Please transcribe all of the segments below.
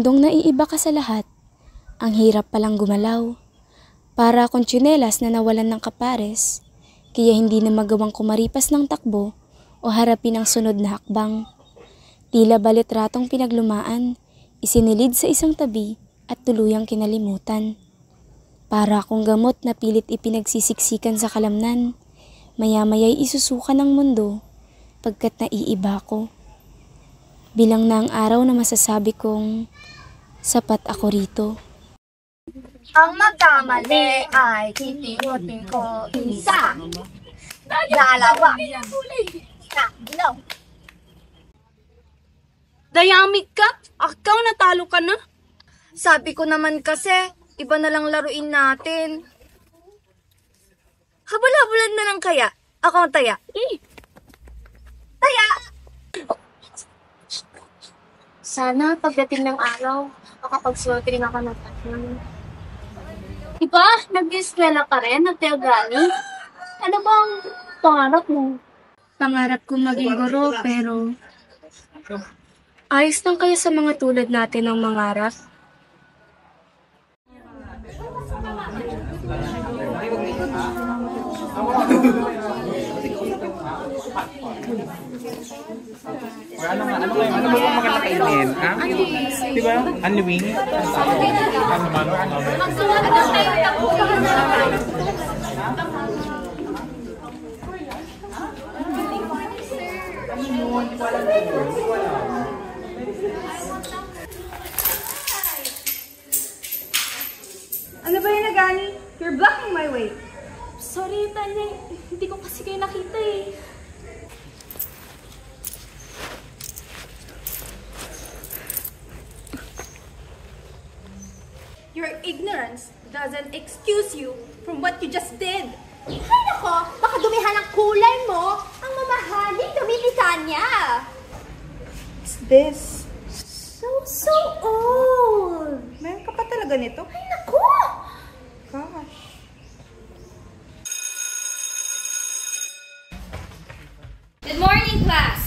mundong naiiba ka sa lahat, ang hirap palang gumalaw. Para akong tsinelas na nawalan ng kapares, kaya hindi na magawang kumaripas ng takbo o harapin ang sunod na hakbang. Tila balitratong pinaglumaan, isinilid sa isang tabi at tuluyang kinalimutan. Para akong gamot na pilit ipinagsisiksikan sa kalamnan, maya-maya'y isusuka ng mundo pagkat naiiba ko. Bilang na ang araw na masasabi kong sapat ako rito. Ang magkamali ay titimutin ko isa, dalawa, tatlo. Dayamig ka? Akaw natalo ka na? Sabi ko naman kasi, iba na lang laruin natin. Habol-habulan na lang kaya. Ako ang taya. Taya! Sana pagdating ng araw, makapagsuoti rin ako ng tanong. Diba, nag-eskwela ka rin, Ate Agani? Ano bang pangarap mo? Pangarap ko maging guro pero ayos lang kaya sa mga tulad natin ang mangarap. Ano ba maganda kainin? Ha? Diba? Unwing? Ano ba yun, Agani? You're blocking my way. Sorry, Tanya. Hindi ko kasi kayo nakita eh. Your ignorance doesn't excuse you from what you just did. Ay nako, baka dumihan ang kulay mo. Ang mamahaling dumipika niya. What's this? So old. Meron ka pa talaga nito? Ay nako. Gosh. Good morning, class!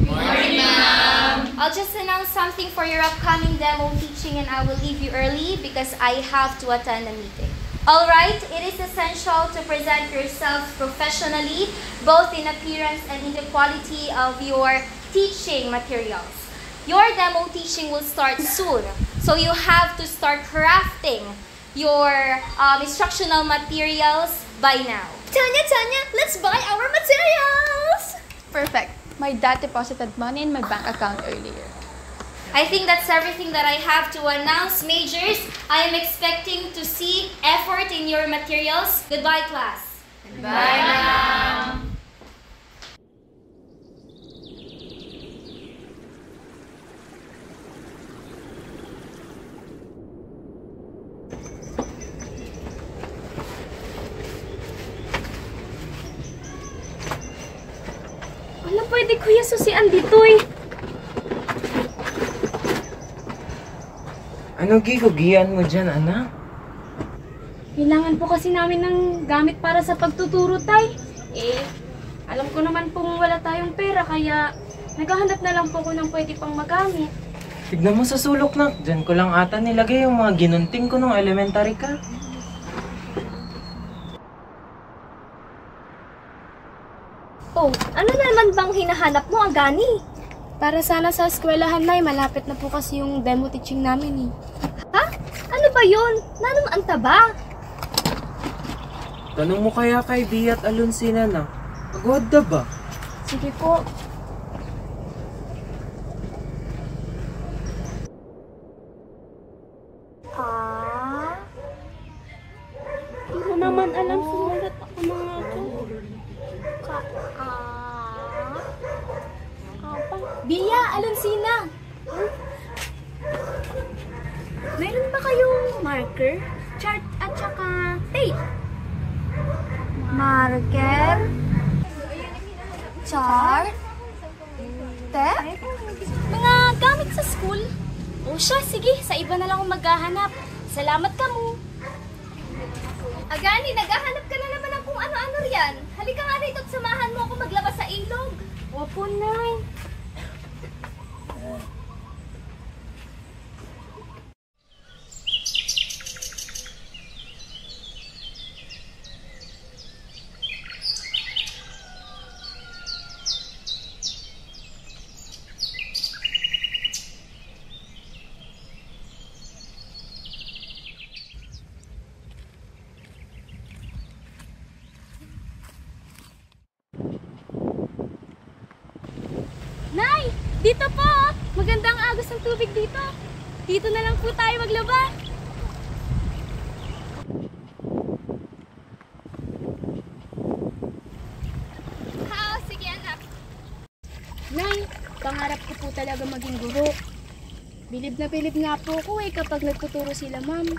Good morning, ma'am! I'll just announce something for your upcoming demo teaching and I will leave you early because I have to attend a meeting. Alright, it is essential to present yourselves professionally, both in appearance and in the quality of your teaching materials. Your demo teaching will start soon, so you have to start crafting your instructional materials by now. Tanya, let's buy our materials. Perfect. My dad deposited money in my bank account earlier. I think that's everything that I have to announce, majors. I am expecting to see effort in your materials. Goodbye, class. Bye, ma'am! Wala pwede kuya susian dito eh. Ano gigugian mo dyan, anak? Kailangan po kasi namin ng gamit para sa pagtuturo, tay. Eh, alam ko naman pong wala tayong pera, kaya naghahanap na lang po ko ng pwede pang magamit. Tignan mo sa sulok na. Dyan ko lang ata nilagay yung mga ginunting ko nung elementary ka. Oh, ano naman bang hinahanap mo, Agani? Para sana sa eskwelahan, nay, malapit na po kasi yung demo teaching namin eh. Ha? Ano ba yun? Nanong anta ba? Tanong mo kaya kay Bea at Alonsina na, agwad na ba? Sige po. Hindi ko naman alam sumulat ako mga to. Bea, Alonsina! Meron ba kayong marker, chart at saka tape? Marker? Chart? Tape? Mga gamit sa school? O siya, sige, sa iba na lang akong maghahanap. Salamat ka mo. Agani, naghahanap ka na naman ng kung ano-ano riyan. Halika nga rito at samahan mo ako maglabas sa ilog. Opo, nay. agos ng tubig dito. Dito na lang po tayo maglaba. Sige anak. Nay, pangarap ko po talaga maging guro. Bilib na bilib nga po ko kapag nagtuturo sila, ma'am.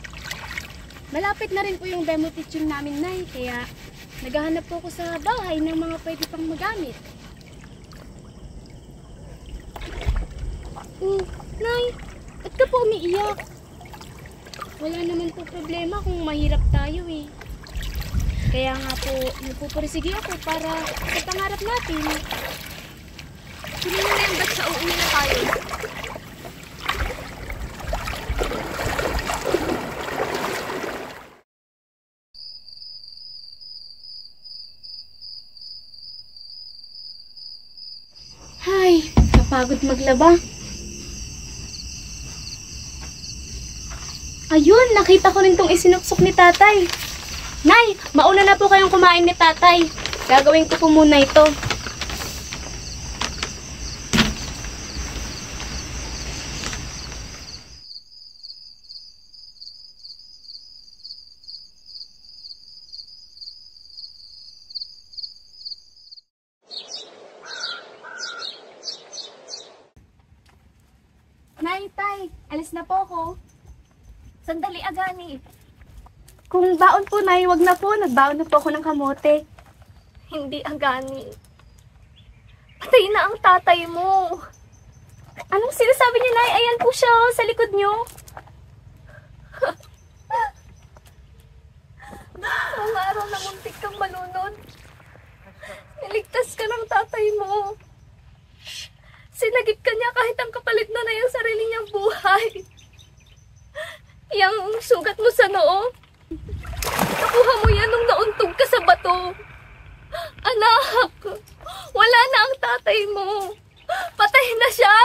Malapit na rin po yung demo teaching namin, Nay, kaya naghahanap po ako sa bahay ng mga pwede pang magamit. Oh, Nay, ba't ka po umiiyak? Wala naman po problema kung mahirap tayo eh. Kaya nga po, nagpupursige ako para sa pangarap natin. Sino na yung batch sa uuwi na tayo? Ay, kapagod maglaba. Ayun, nakita ko rin tong isinuksok ni tatay. Nay, mauna na po kayong kumain ni tatay. Gagawin ko po muna ito. Nay, tay, alis na po ako. Sandali, Agani. Kung baon po, Nay, wag na po. Nagbaon na po ako ng kamote. Hindi, Agani. Patay na ang tatay mo. Anong sinasabi niyo, Nay? Ayan po siya, oh, sa likod niyo. Noong araw na muntik kang malunod, niligtas ka ng tatay mo. Sinagip ka niya kahit ang kapalit na yung sarili niyang buhay. Yang sugat mo sa noo, nakuha mo yan nung nauntog ka sa bato. Anak, wala na ang tatay mo. Patay na siya.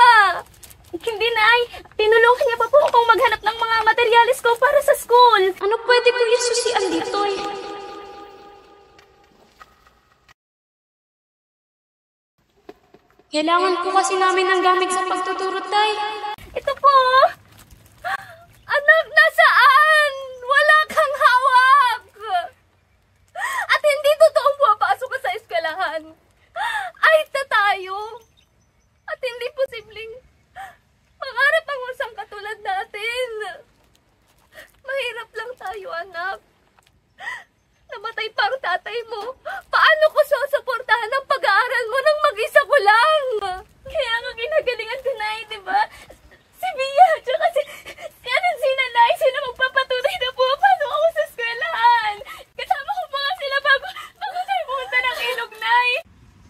Hindi, Nay. Tinulungan niya pa po akong maghanap ng mga materyales ko para sa school. Ano pwede ko isusian dito eh? Kailangan po kasi namin ng gamit sa pagtuturo, Tay. Ito po. Anak, nasaan? Wala kang hawak. At hindi totoong pumapasok ka sa eskwelahan. Ay, tayo. At hindi posibleng mangarap ang usang katulad natin. Mahirap lang tayo, anak. Namatay pa ang tatay mo. Paano ko susuportahan ang pag-aaral mo nang mag-isa ko lang? Kaya nga ginagalingan ko na di ba? Si Bia, tsaka si Nanay, sila magpapatunay na pumapasok ako sa eskwelahan. Kasama ko pa nga sila bago tayo pumunta ng ilog, Nay.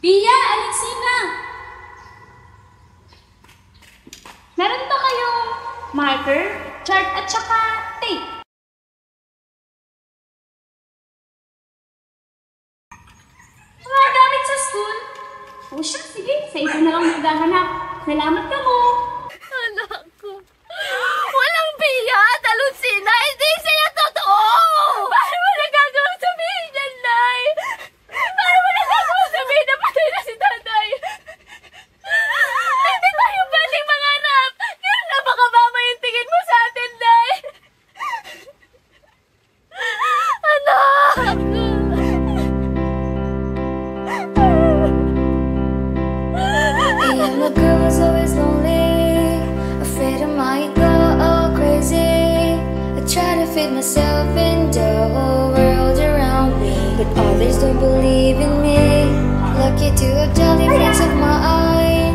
Bia, Alexina! Meron ba kayong marker, chart at saka tape? Mga gamit sa school? O siya, sige, sa ito na lang maghahanap. Salamat ka mo! Anak ko. Walang Bia at Alucina. Hindi sila totoo! Paano mo nagagawang sabihin yan, Nay? Paano mo nagagawang sabihin na patay na si tatay? Hindi tayo pwedeng mangarap. Kaya napakababa yung tingin mo sa atin, Nay. Anak! A young girl was always lonely, afraid I might go all crazy. I try to fit myself in the whole world around me, but others don't believe in me. Lucky to have jolly friends of mine,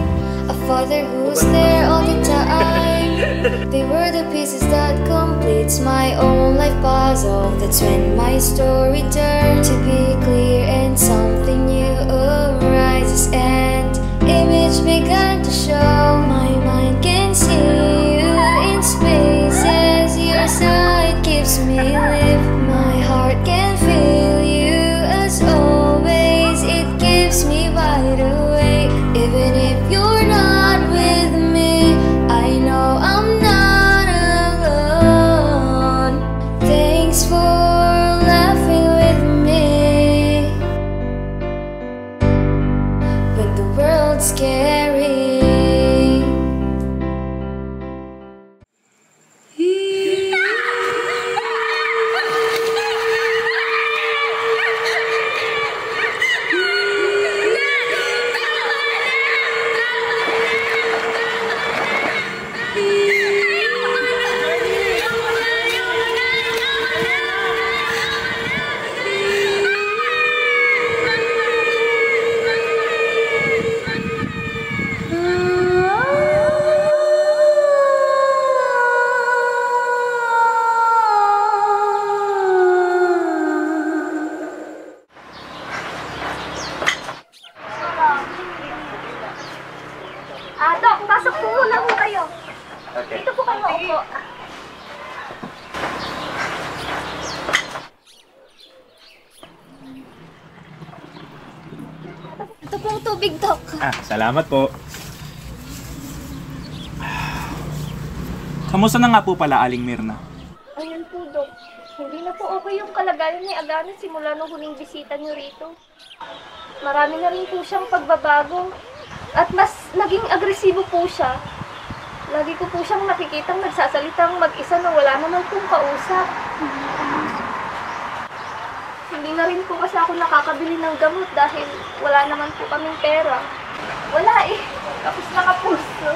a father who's there all the time. They were the pieces that completes my own life puzzle. That's when my story turned to be clear and something new arises, and image began to show. My mind can see you in spaces. Your side keeps me live. My heart can feel you as always. It keeps me wide awake. Even if you're not with me, I know I'm not alone. Thanks for laughing with me when the world's scary. tubig, Doc. Salamat po. Kamusta na nga po pala, Aling Mirna? Ayun po, Dok. Hindi na po okay yung kalagayan ni Agana simula nung huling bisita niyo rito. Marami na rin po siyang pagbabago. At mas naging agresibo po siya. Lagi ko po siyang nakikitang nagsasalitang mag-isa na wala naman pong kausap. Hindi na rin po kasi ako nakakabili ng gamot dahil wala naman po kaming pera. Wala eh. Tapos nakapusto.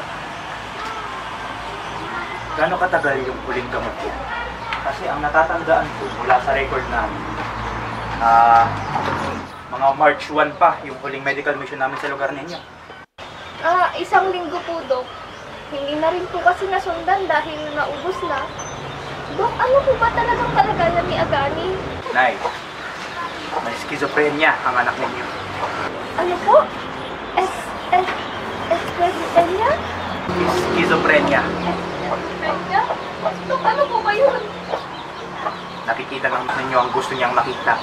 Gano'ng katagal yung huling gamot ko? Kasi ang natatandaan ko mula sa record namin, mga March 1 pa yung huling medical mission namin sa lugar ninyo. 1 linggo po, Dok. Hindi na rin po kasi nasundan dahil naubos na. Dok, ano po ba talagang kalagayan ni Agani? Nay, may schizophrenia ang anak ninyo. Ano po? Schizophrenia? Schizophrenia. Schizophrenia? Dok, ano po ba yun? Nakikita lang ninyo ang gusto niyang makita.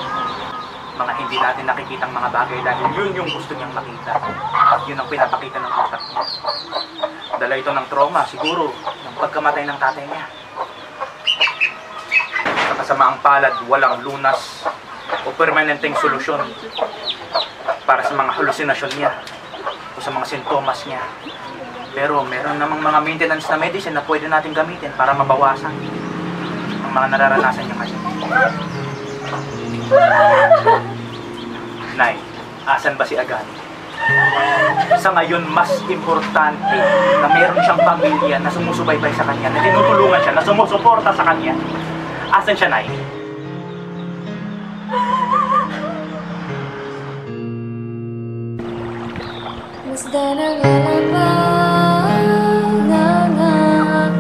Mga hindi natin nakikitang mga bagay dahil yun yung gusto niyang makita. At yun ang pinapakita ng utak niya. Dala ito ng trauma, siguro, ng pagkamatay ng tatay niya. Sa kasamaang palad, walang lunas o permanenteng solusyon para sa mga halusinasyon niya o sa mga sintomas niya. Pero meron namang mga maintenance na medicine na pwede natin gamitin para mabawasan ang mga nararanasan niya ngayon. Nay, asan ba si Agani? Sa ngayon, mas importante na meron siyang pamilya na sumusubaybay sa kanya, na tinutulungan siya, na sumusuporta sa kanya. Asan siya, Nay? Mas darang-darang pa nangarap,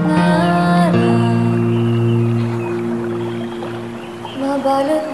mabalot